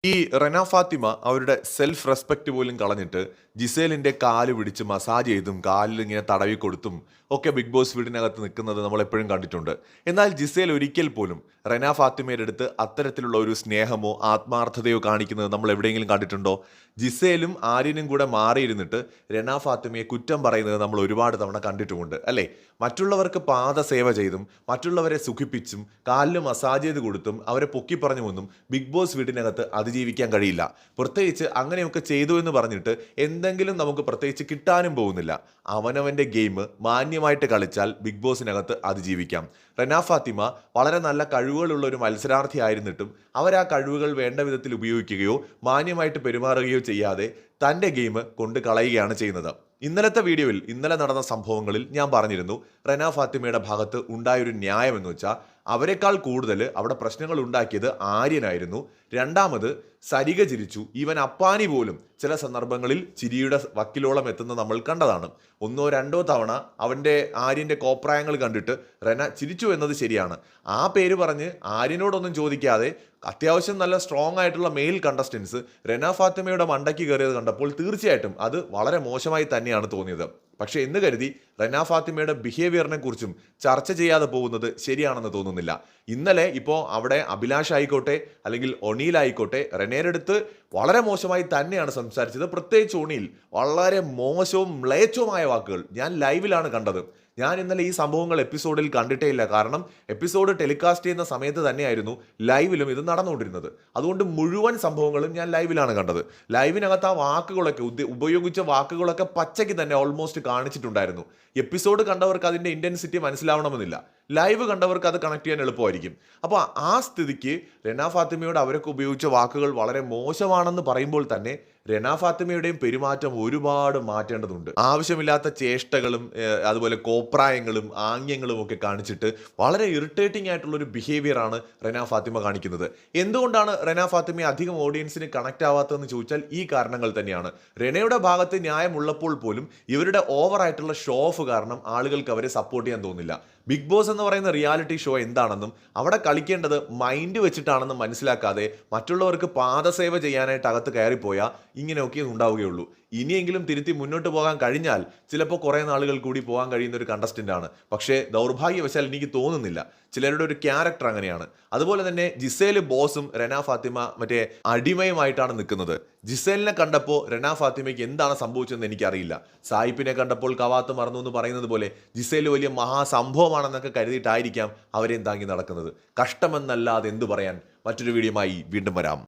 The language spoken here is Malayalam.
ഈ റെന ഫാത്തിമ അവരുടെ സെൽഫ് റെസ്പെക്റ്റ് പോലും കളഞ്ഞിട്ട് ജിസേലിന്റെ കാല് പിടിച്ച് മസാജ് ചെയ്തും കാലിൽ ഇങ്ങനെ തടവി കൊടുത്തും ഒക്കെ ബിഗ് ബോസ് വീടിനകത്ത് നിൽക്കുന്നത് നമ്മൾ എപ്പോഴും കണ്ടിട്ടുണ്ട്. എന്നാൽ ജിസേൽ ഒരിക്കൽ പോലും റെന ഫാത്തിമയുടെ അടുത്ത് അത്തരത്തിലുള്ള ഒരു സ്നേഹമോ ആത്മാർത്ഥതയോ കാണിക്കുന്നത് നമ്മൾ എവിടെയെങ്കിലും കണ്ടിട്ടുണ്ടോ? ജിസേലും ആര്യനും കൂടെ മാറിയിരുന്നിട്ട് റെന ഫാത്തിമയെ കുറ്റം പറയുന്നത് നമ്മൾ ഒരുപാട് തവണ കണ്ടിട്ടുമുണ്ട് അല്ലേ? മറ്റുള്ളവർക്ക് പാദസേവ ചെയ്തും മറ്റുള്ളവരെ സുഖിപ്പിച്ചും കാലിൽ മസാജ് ചെയ്ത് കൊടുത്തും അവരെ പൊക്കി പറഞ്ഞുമൊന്നും ബിഗ് ബോസ് വീടിനകത്ത് അതിജീവിക്കാൻ കഴിയില്ല. പ്രത്യേകിച്ച് അങ്ങനെയൊക്കെ ചെയ്തു എന്ന് പറഞ്ഞിട്ട് എന്തെങ്കിലും നമുക്ക് പ്രത്യേകിച്ച് കിട്ടാനും പോകുന്നില്ല. അവനവൻ്റെ ഗെയിം മാന്യമായിട്ട് കളിച്ചാൽ ബിഗ് ബോസിനകത്ത് അതിജീവിക്കാം. റെന ഫാത്തിമ വളരെ നല്ല കഴിവുകളുള്ള ഒരു മത്സരാർത്ഥി ആയിരുന്നിട്ടും അവർ ആ കഴിവുകൾ വേണ്ട വിധത്തിൽ ഉപയോഗിക്കുകയോ മാന്യമായിട്ട് പെരുമാറുകയോ ചെയ്യാതെ തൻ്റെ ഗെയിം കൊണ്ട് കളയുകയാണ് ചെയ്യുന്നത്. ഇന്നലത്തെ വീഡിയോയിൽ ഇന്നലെ നടന്ന സംഭവങ്ങളിൽ ഞാൻ പറഞ്ഞിരുന്നു, റെന ഫാത്തിമയുടെ ഭാഗത്ത് ഉണ്ടായൊരു ന്യായം എന്ന് വെച്ചാൽ അവരെക്കാൾ കൂടുതൽ അവിടെ പ്രശ്നങ്ങൾ ഉണ്ടാക്കിയത് ആര്യനായിരുന്നു. രണ്ടാമത് സരിക ചിരിച്ചു. ഈവൻ അപ്പാനി പോലും ചില സന്ദർഭങ്ങളിൽ ചിരിയുടെ വക്കിലോളം എത്തുന്ന നമ്മൾ കണ്ടതാണ്. ഒന്നോ രണ്ടോ തവണ അവൻ്റെ ആര്യൻ്റെ കോപ്രായങ്ങൾ കണ്ടിട്ട് റെന ചിരിച്ചു എന്നത് ശരിയാണ്. ആ പേര് പറഞ്ഞ് ആര്യനോടൊന്നും ചോദിക്കാതെ അത്യാവശ്യം നല്ല സ്ട്രോങ് ആയിട്ടുള്ള മെയിൽ കണ്ടസ്റ്റൻസ് റെന ഫാത്തിമയുടെ മണ്ടയ്ക്ക് കയറിയത് കണ്ടപ്പോൾ തീർച്ചയായിട്ടും അത് വളരെ മോശമായി തന്നെയാണ് തോന്നിയത്. പക്ഷേ എന്ന് കരുതി റെന ഫാത്തിമയുടെ ബിഹേവിയറിനെ കുറിച്ചും ചർച്ച ചെയ്യാതെ പോകുന്നത് ശരിയാണെന്ന് തോന്നുന്നില്ല. ഇന്നലെ ഇപ്പോൾ അവിടെ അഭിലാഷ് ആയിക്കോട്ടെ അല്ലെങ്കിൽ ഒണീൽ ആയിക്കോട്ടെ റെനയുടെ അടുത്ത് വളരെ മോശമായി തന്നെയാണ് സംസാരിച്ചത്. പ്രത്യേകിച്ച് ഒണീൽ വളരെ മോശവും മ്ലേച്ഛവുമായ വാക്കുകൾ ഞാൻ ലൈവിലാണ് കണ്ടത്. ഞാൻ ഇന്നലെ ഈ സംഭവങ്ങൾ എപ്പിസോഡിൽ കണ്ടിട്ടേ ഇല്ല. കാരണം എപ്പിസോഡ് ടെലികാസ്റ്റ് ചെയ്യുന്ന സമയത്ത് തന്നെയായിരുന്നു ലൈവിലും ഇത് നടന്നുകൊണ്ടിരുന്നത്. അതുകൊണ്ട് മുഴുവൻ സംഭവങ്ങളും ഞാൻ ലൈവിലാണ് കണ്ടത്. ലൈവിനകത്ത് ആ വാക്കുകളൊക്കെ ഉപയോഗിച്ച വാക്കുകളൊക്കെ പച്ചയ്ക്ക് തന്നെ ഓൾമോസ്റ്റ് കാണിച്ചിട്ടുണ്ടായിരുന്നു. എപ്പിസോഡ് കണ്ടവർക്ക് അതിൻ്റെ ഇൻറ്റൻസിറ്റി മനസ്സിലാവണമെന്നില്ല, ലൈവ് കണ്ടവർക്ക് അത് കണക്ട് ചെയ്യാൻ എളുപ്പമായിരിക്കും. അപ്പോൾ ആ സ്ഥിതിക്ക് റെന ഫാത്തിമയോട് അവരൊക്കെ ഉപയോഗിച്ച വാക്കുകൾ വളരെ മോശമാണെന്ന് പറയുമ്പോൾ തന്നെ റെന ഫാത്തിമയുടെയും പെരുമാറ്റം ഒരുപാട് മാറ്റേണ്ടതുണ്ട്. ആവശ്യമില്ലാത്ത ചേഷ്ടകളും അതുപോലെ കോപ്രായങ്ങളും ആംഗ്യങ്ങളും ഒക്കെ കാണിച്ചിട്ട് വളരെ ഇറിറ്റേറ്റിംഗ് ആയിട്ടുള്ളൊരു ബിഹേവിയറാണ് റെന ഫാത്തിമ കാണിക്കുന്നത്. എന്തുകൊണ്ടാണ് റെന ഫാത്തിമയെ അധികം ഓഡിയൻസിന് കണക്ട് ആവാത്തതെന്ന് ചോദിച്ചാൽ ഈ കാരണങ്ങൾ തന്നെയാണ്. റെനയുടെ ഭാഗത്ത് ന്യായമുള്ളപ്പോൾ പോലും ഇവരുടെ ഓവറായിട്ടുള്ള ഷോ ഓഫ് കാരണം ആളുകൾക്ക് അവരെ സപ്പോർട്ട് ചെയ്യാൻ തോന്നില്ല. ബിഗ് ബോസ് എന്ന് പറയുന്ന റിയാലിറ്റി ഷോ എന്താണെന്നും അവിടെ കളിക്കേണ്ടത് മൈൻഡ് വെച്ചിട്ടാണെന്നും മനസ്സിലാക്കാതെ മറ്റുള്ളവർക്ക് പാദസേവ ചെയ്യാനായിട്ട് അകത്ത് കയറിപ്പോയാൽ ഇങ്ങനെയൊക്കെ ഉണ്ടാവുകയുള്ളൂ. ഇനിയെങ്കിലും തിരുത്തി മുന്നോട്ട് പോകാൻ കഴിഞ്ഞാൽ ചിലപ്പോൾ കുറേ നാളുകൾ കൂടി പോകാൻ കഴിയുന്ന ഒരു കണ്ടസ്റ്റന്റ് ആണ്. പക്ഷേ ദൗർഭാഗ്യവശാൽ എനിക്ക് തോന്നുന്നില്ല, ചിലരുടെ ഒരു ക്യാരക്ടർ അങ്ങനെയാണ്. അതുപോലെ തന്നെ ജിസേല് ബോസും റെന ഫാത്തിമ മറ്റേ അടിമയുമായിട്ടാണ് നിൽക്കുന്നത്. ജിസേലിനെ കണ്ടപ്പോൾ റെന ഫാത്തിമയ്ക്ക് എന്താണ് സംഭവിച്ചതെന്ന് എനിക്കറിയില്ല. സായിപ്പിനെ കണ്ടപ്പോൾ കവാത്ത് മറന്നു എന്ന് പറയുന്നത് പോലെ ജിസേല് വലിയ മഹാസംഭവമാണെന്നൊക്കെ കരുതിയിട്ടായിരിക്കാം അവരെയും താങ്ങി നടക്കുന്നത്. കഷ്ടമെന്നല്ലാതെ എന്തു പറയാൻ. മറ്റൊരു വീഡിയോയുമായി വീണ്ടും വരാം.